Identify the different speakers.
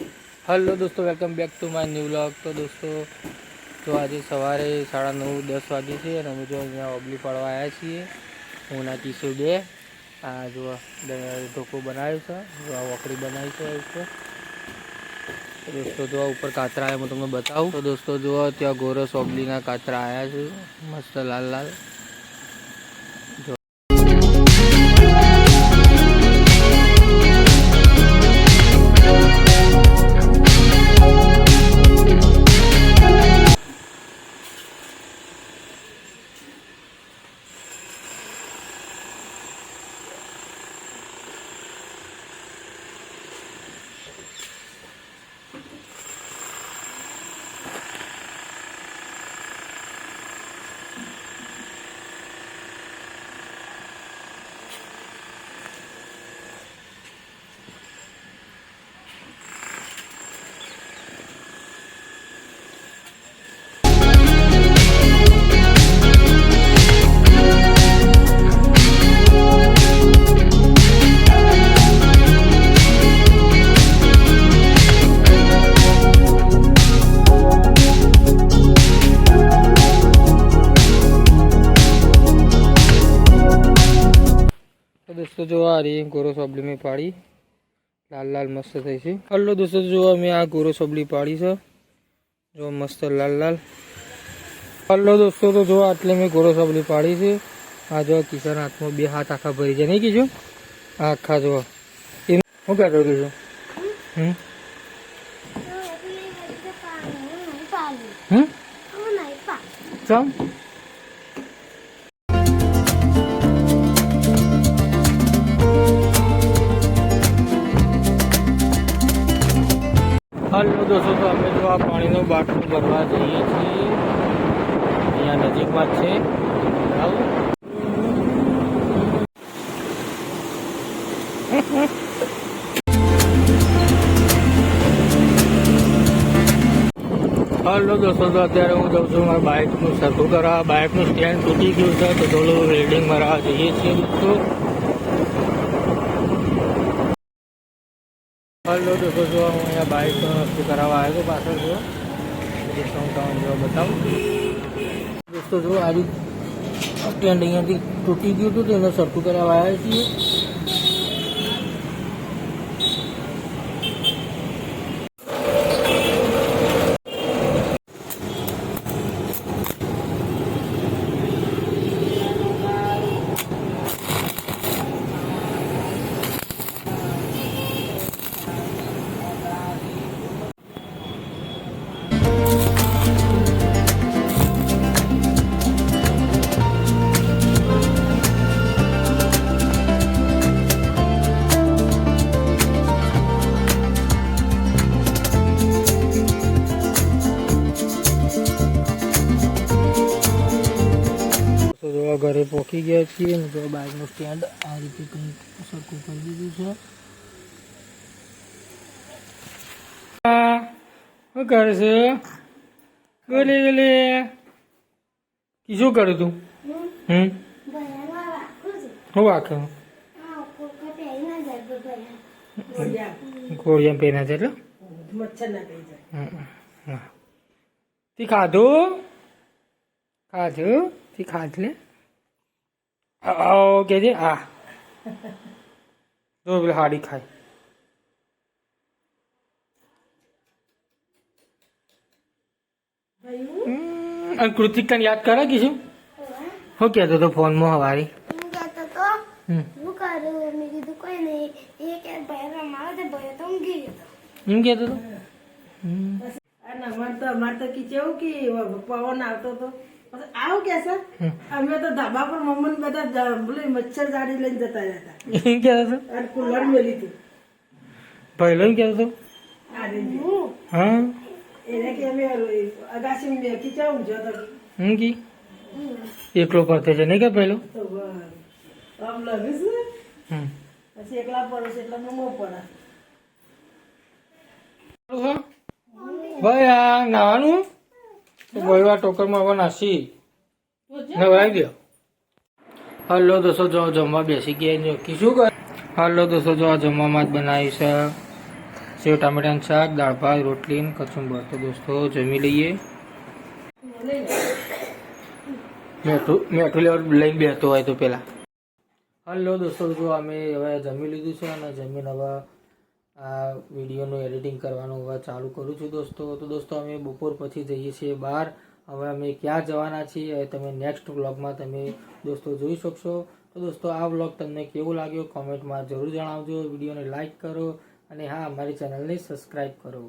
Speaker 1: Hello दोस्तों, welcome back to my new vlog. तो दोस्तों तो आज सवारे 9:30 वागे છે અને અમે જો અહીંયા ઓબલી પાડવા આવ્યા છીએ હું ના કિશો બે આ જો ઢોકો બનાવ્યો છે, જો આ વકરી બનાવી છે ઉપર। તો દોસ્તો જો ઉપર કાતરા આવ્યા હું તમને બતાવું। તો દોસ્તો જો ત્યાં ગોરસ ઓબલીના કાતરા આવ્યા છે મસ્ત લાલ લાલ। दोस्तों जो आ रही गोरो सोबली में पाड़ी लाल लाल मस्त थी है। हेलो दोस्तों जो मैं आ गोरो सोबली पाड़ी से जो मस्त लाल लाल। हेलो दोस्तों तो जो आटले में गोरो सोबली पाड़ी से आ जो किसान हाथ में बे हाथ आखा भरी जाए नहीं कीजो आखा जो हूँ क्या करूँ कीजो चम हेलो दोस्तों तो अमे जो आ पानी बाटलू भरवा जाइए छे अँ नजीक में है। हेलो दोस्तों तो अत्यारे हूँ जाऊँ छूँ मारा बाइक सरखू करा। बाइक स्टेन्ड तूटी गयु है तो थोड़ा वेल्डिंग मरवा जाइए छे दोस्तों। हेलो दोस्तों जो हूँ अँ बाइक वस्तु करावा आया तो पास जो जो बताऊँ दोस्तों जो आज स्टेन्ड अँ तूटी गयु तो सरखू करावा आया छे। घरे पहुंची गया छे जो बाइक नु स्टेन्ड आ रीते कंईक सरखू कर दीधुं छे। શું કરે છે ગોલી ગોલી કી શું કરું તું હું વાંખે ગોળિયા પહેર્યા છે એટલે તી ખાધું ખાધું તી ખાધ લે કે છે આ જો પેલા હાડી ખાય कृतिका याद करा कि हो क्या तो फोन में हमारी
Speaker 2: पवन आवतो तो आओ कैसा अमे तो धाबा पर मम्मी बता बोले मच्छर जाड़ी लઈને જતા રહેતા
Speaker 1: क्या था
Speaker 2: और कूलर मेली थी
Speaker 1: पहले क्या था हाँ
Speaker 2: એને કે અમે અગાસી में खींचाऊं जो तो
Speaker 1: की એકલો કરતે છે નહીં કે પહેલો
Speaker 2: तो अब लगे से પછી એકલા પડે છે એટલે મમ્મો પડે
Speaker 1: ભાઈ આ નાવાનું તો બોલવા ટોકરમાં હવે નાસી નવરાઈ દો। હલો દોસ્તો જો જમવા બેસી ગયા જો શું કરે। હલો દોસ્તો જો આ જમવામાં જ બનાવી છે સેવ ટામેટાનું શાક, દાળ ભાત, રોટલી ને કચુંબર. તો દોસ્તો જમી લઈએ. મેઠું લેવા લઈને બેસતો હોય તો પેલા. હલો દોસ્તો, જો અમે હવે જમી લીધું છે અને જમીન હવે આ વિડીયોનું એડિટિંગ કરવાનું હવે ચાલુ કરું છું દોસ્તો. તો દોસ્તો અમે બપોર પછી જઈએ છીએ બહાર. હવે અમે ક્યાં જવાના છીએ હવે તમે નેક્સ્ટ વ્લોગમાં તમે દોસ્તો જોઈ શકશો. તો દોસ્તો આ વ્લોગ તમને કેવો લાગ્યો કોમેન્ટમાં જરૂર જણાવજો. વિડીયોને લાઇક કરો અને હા, અમારી ચેનલને સબસ્ક્રાઈબ કરો.